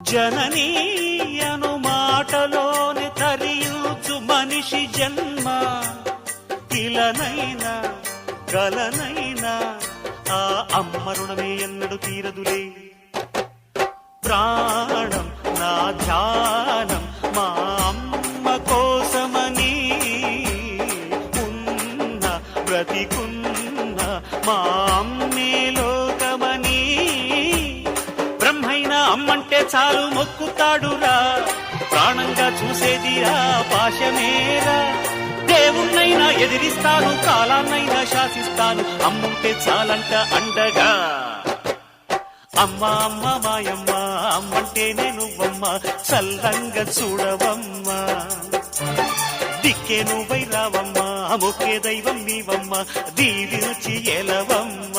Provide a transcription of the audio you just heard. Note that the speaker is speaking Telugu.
జననీ అను మాటలోని తరియుచు మనిషి జన్మ ఇలనైనా గలనైనా ఆ అమ్మ రుణమే ఎన్నడు తీరదులే. ప్రాణం నా ధ్యానం మా అమ్మ కోసమని ఉన్న బ్రతికున్న మా అమ్మే లోకమని బ్రహ్మైనా అమ్మంటే చాలు మొక్కుతాడురా. ప్రాణంగా చూసేది ఆ పాశమేరా. దేవుణ్ణైనా ఎదిరిస్తాను, కాలాన్నైనా శాసిస్తాను, అమ్ముంటే చాలంట అండగా. అమ్మ అమ్మ మాయమ్మ అమ్మంటేనే నువ్వమ్మ, చల్లంగా చూడవమ్మ. దిక్కే నువ్వై రావమ్మ, మొక్కే దైవం నీవమ్మ, దీవించి ఎలవమ్మ.